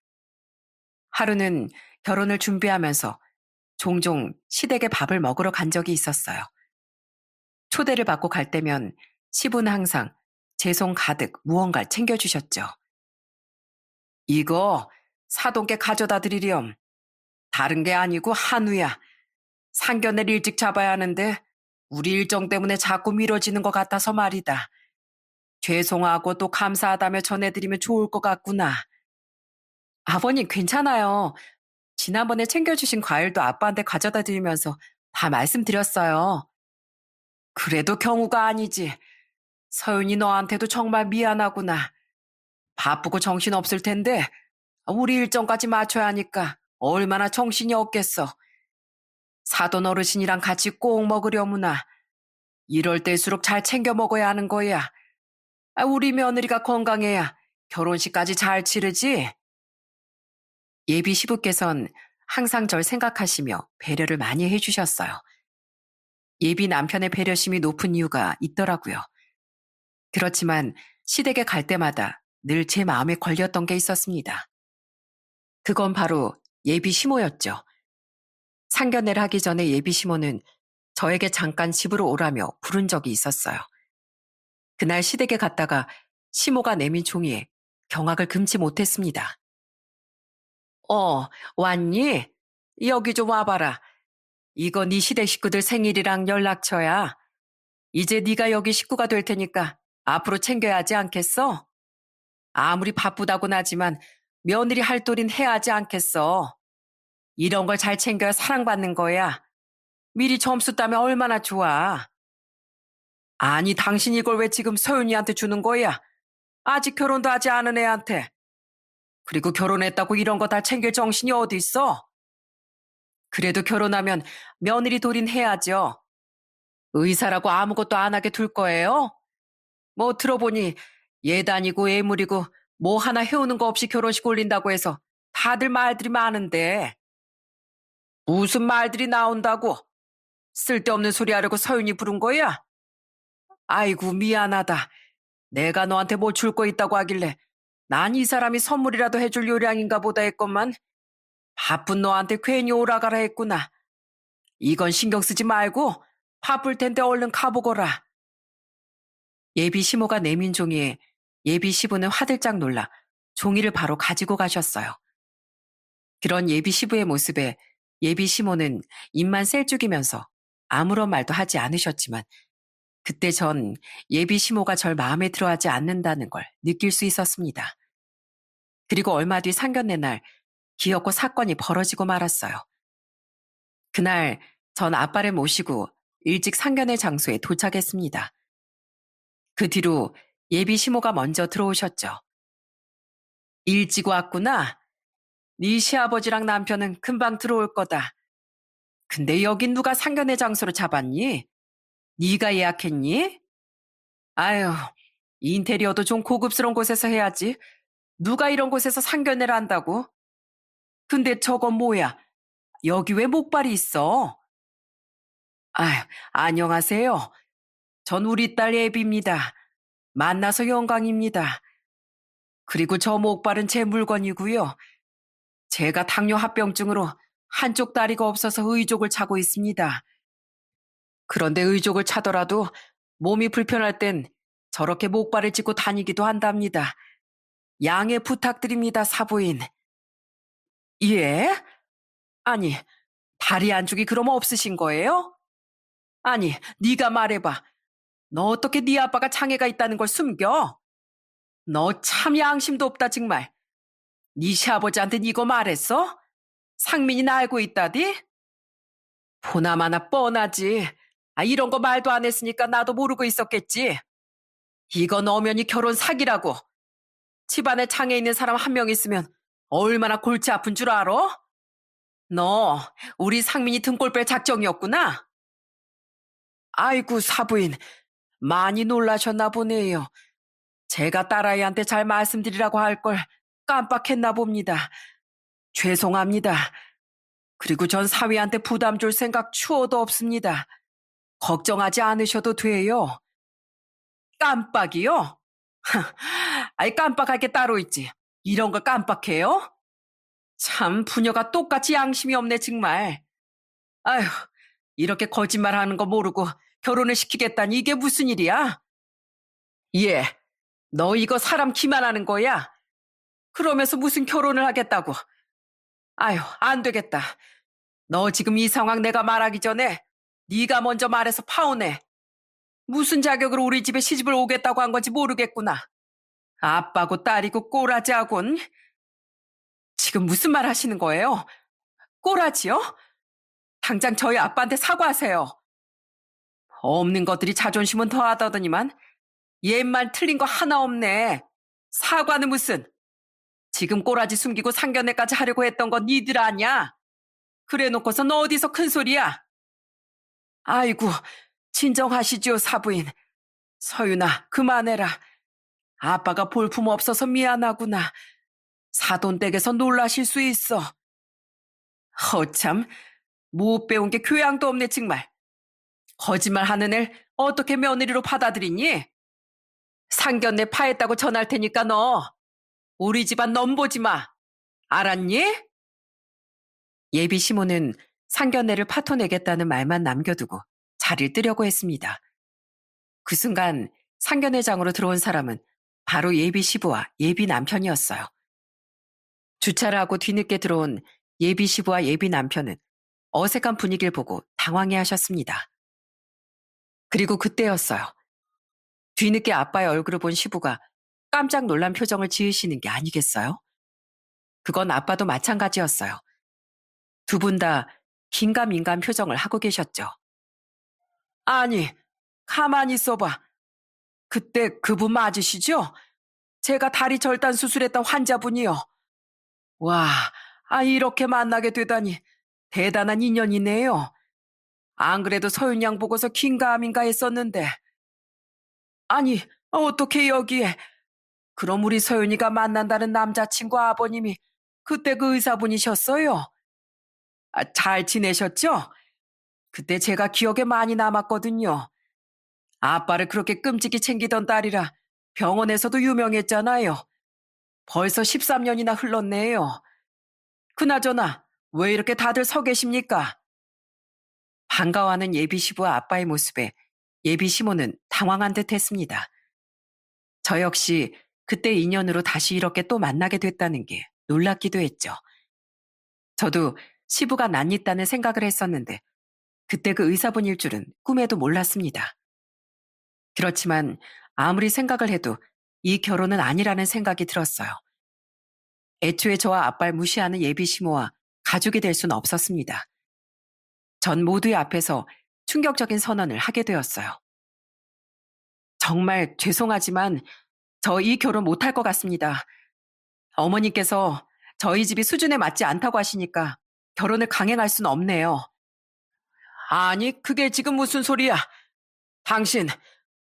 하루는 결혼을 준비하면서 종종 시댁에 밥을 먹으러 간 적이 있었어요. 초대를 받고 갈 때면 시부는 항상 제 손 가득 무언가를 챙겨주셨죠. 이거 사돈께 가져다 드리렴. 다른 게 아니고 한우야. 상견례를 일찍 잡아야 하는데 우리 일정 때문에 자꾸 미뤄지는 것 같아서 말이다. 죄송하고 또 감사하다며 전해드리면 좋을 것 같구나. 아버님 괜찮아요. 지난번에 챙겨주신 과일도 아빠한테 가져다 드리면서 다 말씀드렸어요. 그래도 경우가 아니지. 서윤이 너한테도 정말 미안하구나. 바쁘고 정신없을 텐데 우리 일정까지 맞춰야 하니까 얼마나 정신이 없겠어. 사돈 어르신이랑 같이 꼭 먹으려무나. 이럴 때일수록 잘 챙겨 먹어야 하는 거야. 우리 며느리가 건강해야 결혼식까지 잘 치르지. 예비 시부께선 항상 절 생각하시며 배려를 많이 해주셨어요. 예비 남편의 배려심이 높은 이유가 있더라고요. 그렇지만 시댁에 갈 때마다 늘 제 마음에 걸렸던 게 있었습니다. 그건 바로 예비 시모였죠. 상견례를 하기 전에 예비 시모는 저에게 잠깐 집으로 오라며 부른 적이 있었어요. 그날 시댁에 갔다가 시모가 내민 종이에 경악을 금치 못했습니다. 왔니? 여기 좀 와봐라. 이거 네 시댁 식구들 생일이랑 연락처야. 이제 네가 여기 식구가 될 테니까 앞으로 챙겨야 하지 않겠어? 아무리 바쁘다곤 하지만 며느리 할 도린 해야 하지 않겠어. 이런 걸 잘 챙겨야 사랑받는 거야. 미리 점수 따면 얼마나 좋아. 아니 당신 이걸 왜 지금 서윤이한테 주는 거야? 아직 결혼도 하지 않은 애한테. 그리고 결혼했다고 이런 거 다 챙길 정신이 어디 있어? 그래도 결혼하면 며느리 도린 해야죠. 의사라고 아무것도 안 하게 둘 거예요? 뭐 들어보니 예단이고 예물이고 뭐 하나 해오는 거 없이 결혼식 올린다고 해서 다들 말들이 많은데 무슨 말들이 나온다고? 쓸데없는 소리 하려고 서윤이 부른 거야? 아이고 미안하다. 내가 너한테 뭐 줄 거 있다고 하길래 난 이 사람이 선물이라도 해줄 요량인가 보다 했건만 바쁜 너한테 괜히 오라가라 했구나. 이건 신경 쓰지 말고 바쁠 텐데 얼른 가보거라. 예비 시모가 내민 종이에 예비 시부는 화들짝 놀라 종이를 바로 가지고 가셨어요. 그런 예비 시부의 모습에 예비 시모는 입만 셀쭉이면서 아무런 말도 하지 않으셨지만 그때 전 예비 시모가 절 마음에 들어하지 않는다는 걸 느낄 수 있었습니다. 그리고 얼마 뒤 상견례 날 기어코 사건이 벌어지고 말았어요. 그날 전 아빠를 모시고 일찍 상견례 장소에 도착했습니다. 그 뒤로 예비 시모가 먼저 들어오셨죠. 일찍 왔구나. 네 시아버지랑 남편은 금방 들어올 거다. 근데 여긴 누가 상견례 장소로 잡았니? 네가 예약했니? 아유, 인테리어도 좀 고급스러운 곳에서 해야지. 누가 이런 곳에서 상견례를 한다고? 근데 저건 뭐야? 여기 왜 목발이 있어? 아유, 안녕하세요. 전 우리 딸 예비입니다. 만나서 영광입니다. 그리고 저 목발은 제 물건이고요. 제가 당뇨 합병증으로 한쪽 다리가 없어서 의족을 차고 있습니다. 그런데 의족을 차더라도 몸이 불편할 땐 저렇게 목발을 짚고 다니기도 한답니다. 양해 부탁드립니다, 사부인. 예? 아니, 다리 안쪽이 그럼 없으신 거예요? 아니, 네가 말해봐. 너 어떻게 네 아빠가 장애가 있다는 걸 숨겨? 너 참 양심도 없다 정말. 네 시아버지한테 이거 말했어? 상민이 나 알고 있다디? 보나마나 뻔하지. 이런 거 말도 안 했으니까 나도 모르고 있었겠지. 이건 엄연히 결혼 사기라고. 집안에 장애 있는 사람 한 명 있으면 얼마나 골치 아픈 줄 알아? 너 우리 상민이 등골 뺄 작정이었구나. 아이고 사부인 많이 놀라셨나 보네요. 제가 딸아이한테 잘 말씀드리라고 할 걸 깜빡했나 봅니다. 죄송합니다. 그리고 전 사위한테 부담 줄 생각 추호도 없습니다. 걱정하지 않으셔도 돼요. 깜빡이요? 아이 깜빡할 게 따로 있지. 이런 걸 깜빡해요? 참 부녀가 똑같이 양심이 없네 정말. 아휴 이렇게 거짓말하는 거 모르고 결혼을 시키겠다니 이게 무슨 일이야? 예, 너 이거 사람 기만하는 거야? 그러면서 무슨 결혼을 하겠다고. 아휴 안 되겠다. 너 지금 이 상황 내가 말하기 전에 네가 먼저 말해서 파혼해. 무슨 자격으로 우리 집에 시집을 오겠다고 한 건지 모르겠구나. 아빠고 딸이고 꼬라지하곤. 지금 무슨 말 하시는 거예요? 꼬라지요? 당장 저희 아빠한테 사과하세요. 없는 것들이 자존심은 더하다더니만 옛말 틀린 거 하나 없네. 사과는 무슨. 지금 꼬라지 숨기고 상견례까지 하려고 했던 건 니들 아냐? 그래 놓고서 너 어디서 큰 소리야? 아이고 진정하시지요 사부인. 서윤아 그만해라. 아빠가 볼품 없어서 미안하구나. 사돈댁에서 놀라실 수 있어. 허참 못 배운 게 교양도 없네 정말. 거짓말하는 애 어떻게 며느리로 받아들이니? 상견례 파했다고 전할 테니까 너 우리 집안 넘보지 마. 알았니? 예비 시모는 상견례를 파토내겠다는 말만 남겨두고 자리를 뜨려고 했습니다. 그 순간 상견례장으로 들어온 사람은 바로 예비 시부와 예비 남편이었어요. 주차를 하고 뒤늦게 들어온 예비 시부와 예비 남편은 어색한 분위기를 보고 당황해 하셨습니다. 그리고 그때였어요. 뒤늦게 아빠의 얼굴을 본 시부가 깜짝 놀란 표정을 지으시는 게 아니겠어요? 그건 아빠도 마찬가지였어요. 두 분 다 긴가민가한 표정을 하고 계셨죠. 아니, 가만히 있어봐. 그때 그분 맞으시죠? 제가 다리 절단 수술했던 환자분이요. 와, 이렇게 만나게 되다니 대단한 인연이네요. 안 그래도 서윤 양 보고서 긴가민가 했었는데. 아니, 어떻게 여기에? 그럼 우리 서윤이가 만난다는 남자친구 아버님이 그때 그 의사분이셨어요? 잘 지내셨죠? 그때 제가 기억에 많이 남았거든요. 아빠를 그렇게 끔찍이 챙기던 딸이라 병원에서도 유명했잖아요. 벌써 13년이나 흘렀네요. 그나저나 왜 이렇게 다들 서 계십니까? 반가워하는 예비 시부와 아빠의 모습에 예비 시모는 당황한 듯 했습니다. 저 역시 그때 인연으로 다시 이렇게 또 만나게 됐다는 게 놀랍기도 했죠. 저도 시부가 낯있다는 생각을 했었는데 그때 그 의사분일 줄은 꿈에도 몰랐습니다. 그렇지만 아무리 생각을 해도 이 결혼은 아니라는 생각이 들었어요. 애초에 저와 아빠를 무시하는 예비 시모와 가족이 될 수는 없었습니다. 전 모두의 앞에서 충격적인 선언을 하게 되었어요. 정말 죄송하지만 저 이 결혼 못할 것 같습니다. 어머니께서 저희 집이 수준에 맞지 않다고 하시니까 결혼을 강행할 수는 없네요. 아니, 그게 지금 무슨 소리야? 당신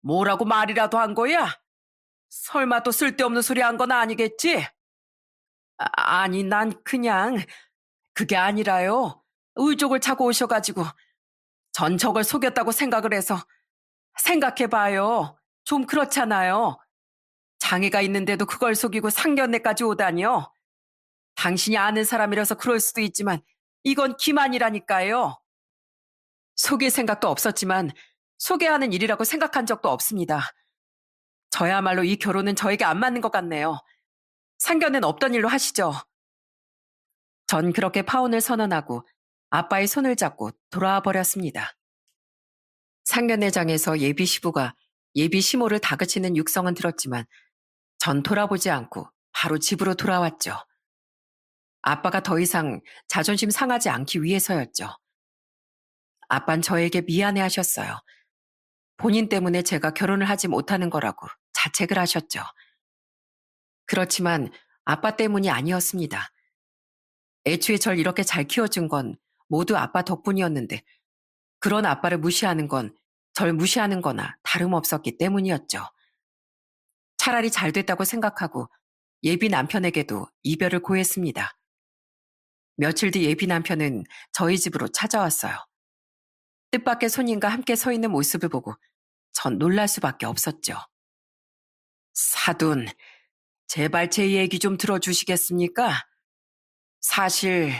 뭐라고 말이라도 한 거야? 설마 또 쓸데없는 소리 한 건 아니겠지? 아니, 난 그냥 그게 아니라요. 의족을 차고 오셔가지고 전 저걸 속였다고 생각을 해서 생각해봐요. 좀 그렇잖아요. 장애가 있는데도 그걸 속이고 상견례까지 오다니요. 당신이 아는 사람이라서 그럴 수도 있지만 이건 기만이라니까요. 속일 생각도 없었지만 소개하는 일이라고 생각한 적도 없습니다. 저야말로 이 결혼은 저에게 안 맞는 것 같네요. 상견례는 없던 일로 하시죠. 전 그렇게 파혼을 선언하고 아빠의 손을 잡고 돌아와 버렸습니다. 상견례장에서 예비 시부가 예비 시모를 다그치는 육성은 들었지만 전 돌아보지 않고 바로 집으로 돌아왔죠. 아빠가 더 이상 자존심 상하지 않기 위해서였죠. 아빤 저에게 미안해 하셨어요. 본인 때문에 제가 결혼을 하지 못하는 거라고 자책을 하셨죠. 그렇지만 아빠 때문이 아니었습니다. 애초에 절 이렇게 잘 키워준 건 모두 아빠 덕분이었는데 그런 아빠를 무시하는 건 절 무시하는 거나 다름없었기 때문이었죠. 차라리 잘 됐다고 생각하고 예비 남편에게도 이별을 고했습니다. 며칠 뒤 예비 남편은 저희 집으로 찾아왔어요. 뜻밖의 손님과 함께 서 있는 모습을 보고 전 놀랄 수밖에 없었죠. 사돈, 제발 제 얘기 좀 들어주시겠습니까? 사실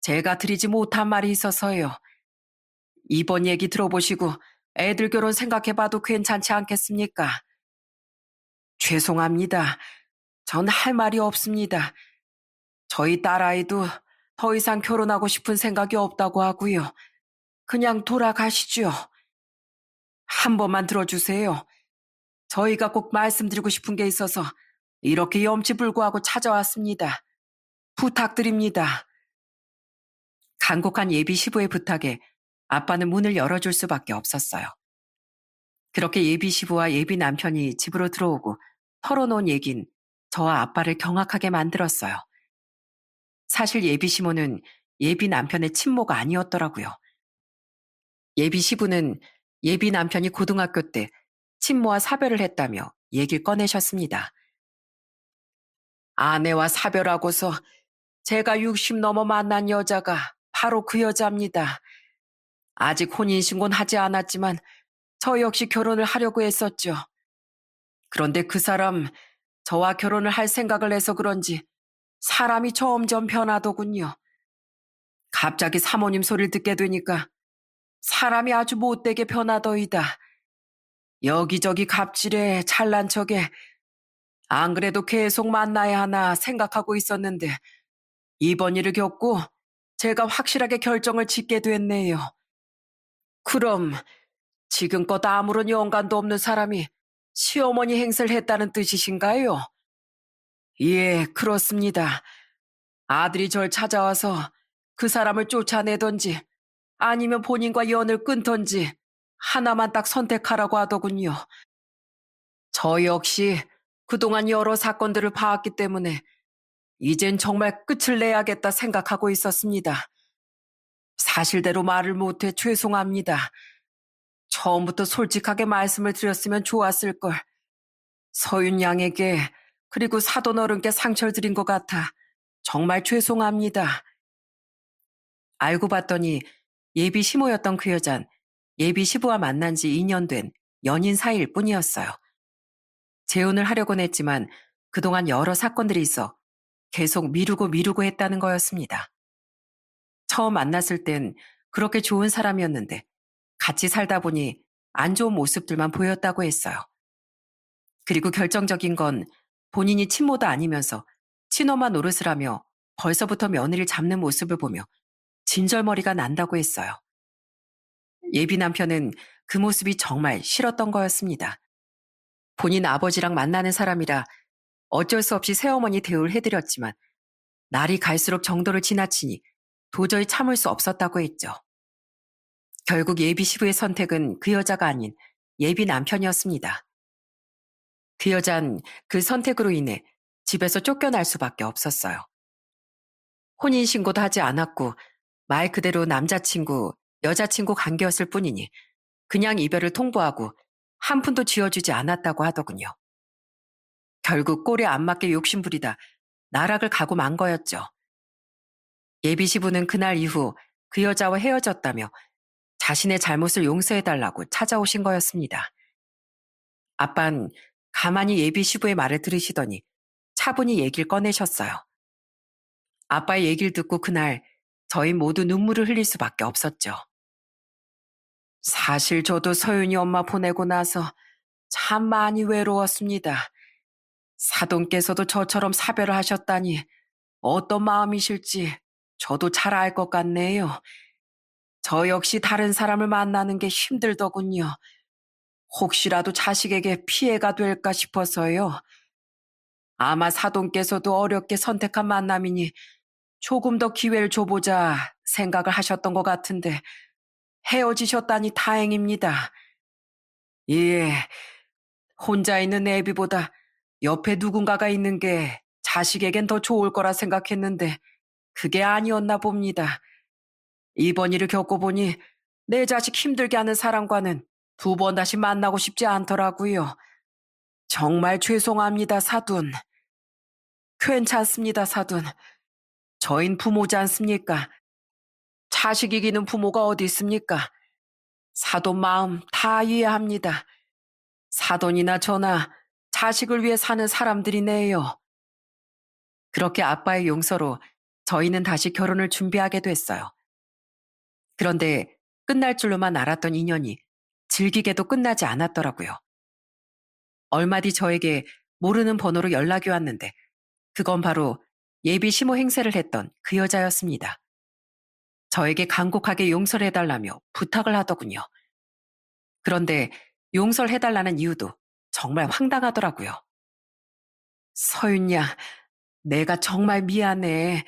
제가 드리지 못한 말이 있어서요. 이번 얘기 들어보시고 애들 결혼 생각해봐도 괜찮지 않겠습니까? 죄송합니다. 전 할 말이 없습니다. 저희 딸아이도 더 이상 결혼하고 싶은 생각이 없다고 하고요. 그냥 돌아가시죠. 한 번만 들어주세요. 저희가 꼭 말씀드리고 싶은 게 있어서 이렇게 염치불구하고 찾아왔습니다. 부탁드립니다. 간곡한 예비 시부의 부탁에 아빠는 문을 열어줄 수밖에 없었어요. 그렇게 예비 시부와 예비 남편이 집으로 들어오고 털어놓은 얘긴 저와 아빠를 경악하게 만들었어요. 사실 예비 시모는 예비 남편의 친모가 아니었더라고요. 예비 시부는 예비 남편이 고등학교 때 친모와 사별을 했다며 얘기를 꺼내셨습니다. 아내와 사별하고서 제가 60 넘어 만난 여자가 바로 그 여자입니다. 아직 혼인신고는 하지 않았지만 저 역시 결혼을 하려고 했었죠. 그런데 그 사람 저와 결혼을 할 생각을 해서 그런지 사람이 점점 변하더군요. 갑자기 사모님 소리를 듣게 되니까 사람이 아주 못되게 변하더이다. 여기저기 갑질에 잘난 척에 안 그래도 계속 만나야 하나 생각하고 있었는데 이번 일을 겪고 제가 확실하게 결정을 짓게 됐네요. 그럼 지금껏 아무런 연관도 없는 사람이 시어머니 행세를 했다는 뜻이신가요? 예, 그렇습니다. 아들이 절 찾아와서 그 사람을 쫓아내던지 아니면 본인과 연을 끊던지 하나만 딱 선택하라고 하더군요. 저 역시 그동안 여러 사건들을 봐왔기 때문에 이젠 정말 끝을 내야겠다 생각하고 있었습니다. 사실대로 말을 못해 죄송합니다. 처음부터 솔직하게 말씀을 드렸으면 좋았을 걸. 서윤 양에게 그리고 사돈 어른께 상처를 드린 것 같아 정말 죄송합니다. 알고 봤더니 예비 시모였던 그 여잔 예비 시부와 만난 지 2년 된 연인 사이일 뿐이었어요. 재혼을 하려곤 했지만 그동안 여러 사건들이 있어 계속 미루고 했다는 거였습니다. 처음 만났을 땐 그렇게 좋은 사람이었는데 같이 살다 보니 안 좋은 모습들만 보였다고 했어요. 그리고 결정적인 건 본인이 친모도 아니면서 친엄마 노릇을 하며 벌써부터 며느리를 잡는 모습을 보며 진절머리가 난다고 했어요. 예비 남편은 그 모습이 정말 싫었던 거였습니다. 본인 아버지랑 만나는 사람이라 어쩔 수 없이 새어머니 대우를 해드렸지만 날이 갈수록 정도를 지나치니 도저히 참을 수 없었다고 했죠. 결국 예비 시부의 선택은 그 여자가 아닌 예비 남편이었습니다. 그 여잔 그 선택으로 인해 집에서 쫓겨날 수밖에 없었어요. 혼인신고도 하지 않았고 말 그대로 남자친구, 여자친구 관계였을 뿐이니 그냥 이별을 통보하고 한 푼도 쥐어주지 않았다고 하더군요. 결국 꼴에 안 맞게 욕심부리다 나락을 가고 만 거였죠. 예비 시부는 그날 이후 그 여자와 헤어졌다며 자신의 잘못을 용서해달라고 찾아오신 거였습니다. 아빤 가만히 예비 시부의 말을 들으시더니 차분히 얘기를 꺼내셨어요. 아빠의 얘기를 듣고 그날 저희 모두 눈물을 흘릴 수밖에 없었죠. 사실 저도 서윤이 엄마 보내고 나서 참 많이 외로웠습니다. 사돈께서도 저처럼 사별을 하셨다니 어떤 마음이실지 저도 잘 알 것 같네요. 저 역시 다른 사람을 만나는 게 힘들더군요. 혹시라도 자식에게 피해가 될까 싶어서요. 아마 사돈께서도 어렵게 선택한 만남이니 조금 더 기회를 줘보자 생각을 하셨던 것 같은데 헤어지셨다니 다행입니다. 예, 혼자 있는 애비보다 옆에 누군가가 있는 게 자식에겐 더 좋을 거라 생각했는데 그게 아니었나 봅니다. 이번 일을 겪어보니 내 자식 힘들게 하는 사람과는 두 번 다시 만나고 싶지 않더라고요. 정말 죄송합니다, 사돈. 괜찮습니다, 사돈. 저흰 부모지 않습니까? 자식 이기는 부모가 어디 있습니까? 사돈 마음 다 이해합니다. 사돈이나 저나 자식을 위해 사는 사람들이네요. 그렇게 아빠의 용서로 저희는 다시 결혼을 준비하게 됐어요. 그런데 끝날 줄로만 알았던 인연이 질기게도 끝나지 않았더라고요. 얼마 뒤 저에게 모르는 번호로 연락이 왔는데 그건 바로 예비 시모 행세를 했던 그 여자였습니다. 저에게 간곡하게 용서를 해달라며 부탁을 하더군요. 그런데 용서를 해달라는 이유도 정말 황당하더라고요. 서윤야, 내가 정말 미안해.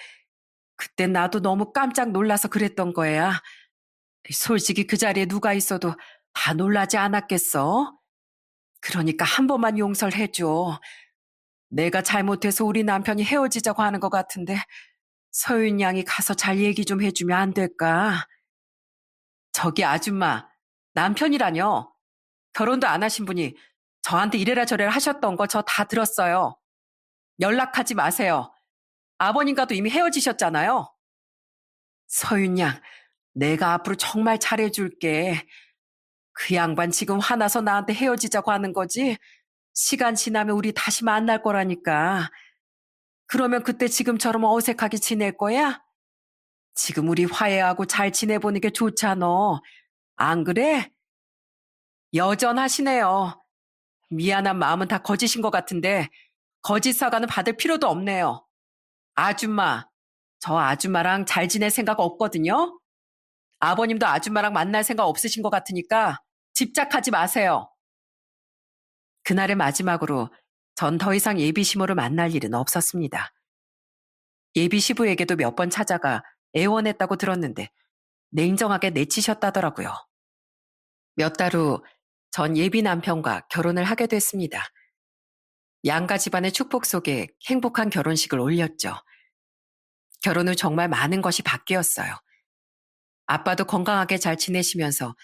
그때 나도 너무 깜짝 놀라서 그랬던 거야. 솔직히 그 자리에 누가 있어도 다 놀라지 않았겠어? 그러니까 한 번만 용서를 해줘. 내가 잘못해서 우리 남편이 헤어지자고 하는 것 같은데 서윤 양이 가서 잘 얘기 좀 해주면 안 될까? 저기 아줌마, 남편이라뇨? 결혼도 안 하신 분이 저한테 이래라 저래라 하셨던 거 저 다 들었어요. 연락하지 마세요. 아버님과도 이미 헤어지셨잖아요. 서윤 양, 내가 앞으로 정말 잘해줄게. 그 양반 지금 화나서 나한테 헤어지자고 하는 거지? 시간 지나면 우리 다시 만날 거라니까. 그러면 그때 지금처럼 어색하게 지낼 거야? 지금 우리 화해하고 잘 지내보는 게 좋잖아. 안 그래? 여전하시네요. 미안한 마음은 다 거짓인 것 같은데 거짓 사과는 받을 필요도 없네요. 아줌마, 저 아줌마랑 잘 지낼 생각 없거든요. 아버님도 아줌마랑 만날 생각 없으신 것 같으니까 집착하지 마세요. 그날의 마지막으로 전 더 이상 예비 시모를 만날 일은 없었습니다. 예비 시부에게도 몇 번 찾아가 애원했다고 들었는데 냉정하게 내치셨다더라고요. 몇 달 후 전 예비 남편과 결혼을 하게 됐습니다. 양가 집안의 축복 속에 행복한 결혼식을 올렸죠. 결혼 후 정말 많은 것이 바뀌었어요. 아빠도 건강하게 잘 지내시면서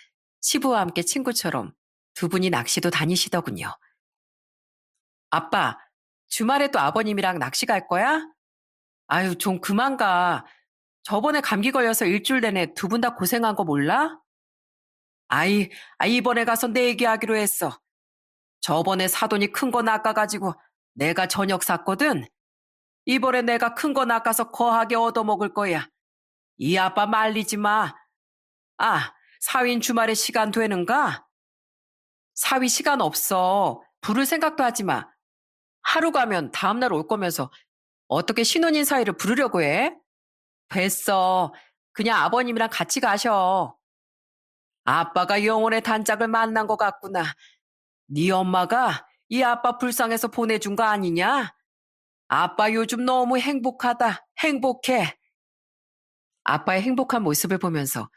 시부와 함께 친구처럼 두 분이 낚시도 다니시더군요. 아빠, 주말에 또 아버님이랑 낚시 갈 거야? 아유, 좀 그만 가. 저번에 감기 걸려서 일주일 내내 두 분 다 고생한 거 몰라? 이번에 가서 내 얘기하기로 했어. 저번에 사돈이 큰 거 낚아가지고 내가 저녁 샀거든. 이번에 내가 큰 거 낚아서 거하게 얻어먹을 거야. 이 아빠 말리지 마. 사윈 주말에 시간 되는가? 사위 시간 없어. 부를 생각도 하지 마. 하루 가면 다음날 올 거면서 어떻게 신혼인 사이를 부르려고 해? 됐어. 그냥 아버님이랑 같이 가셔. 아빠가 영혼의 단짝을 만난 것 같구나. 네 엄마가 이 아빠 불쌍해서 보내준 거 아니냐? 아빠 요즘 너무 행복하다. 행복해. 아빠의 행복한 모습을 보면서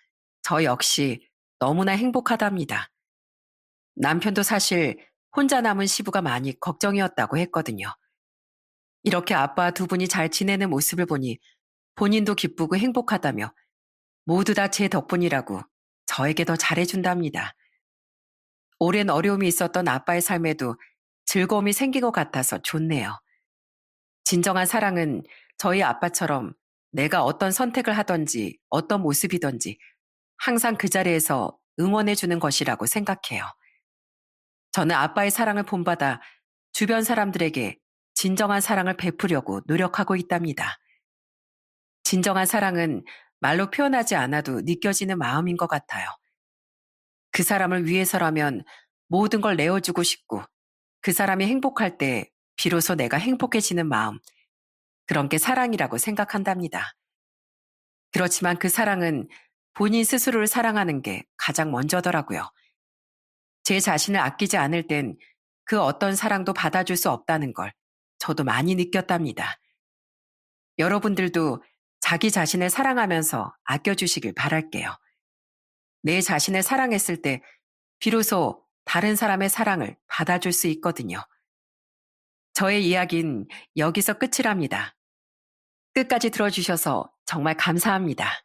저 역시 너무나 행복하답니다. 남편도 사실 혼자 남은 시부가 많이 걱정이었다고 했거든요. 이렇게 아빠 두 분이 잘 지내는 모습을 보니 본인도 기쁘고 행복하다며 모두 다 제 덕분이라고 저에게 더 잘해준답니다. 오랜 어려움이 있었던 아빠의 삶에도 즐거움이 생긴 것 같아서 좋네요. 진정한 사랑은 저희 아빠처럼 내가 어떤 선택을 하든지 어떤 모습이든지 항상 그 자리에서 응원해주는 것이라고 생각해요. 저는 아빠의 사랑을 본받아 주변 사람들에게 진정한 사랑을 베푸려고 노력하고 있답니다. 진정한 사랑은 말로 표현하지 않아도 느껴지는 마음인 것 같아요. 그 사람을 위해서라면 모든 걸 내어주고 싶고 그 사람이 행복할 때 비로소 내가 행복해지는 마음, 그런 게 사랑이라고 생각한답니다. 그렇지만 그 사랑은 본인 스스로를 사랑하는 게 가장 먼저더라고요. 제 자신을 아끼지 않을 땐 그 어떤 사랑도 받아줄 수 없다는 걸 저도 많이 느꼈답니다. 여러분들도 자기 자신을 사랑하면서 아껴주시길 바랄게요. 내 자신을 사랑했을 때 비로소 다른 사람의 사랑을 받아줄 수 있거든요. 저의 이야기는 여기서 끝이랍니다. 끝까지 들어주셔서 정말 감사합니다.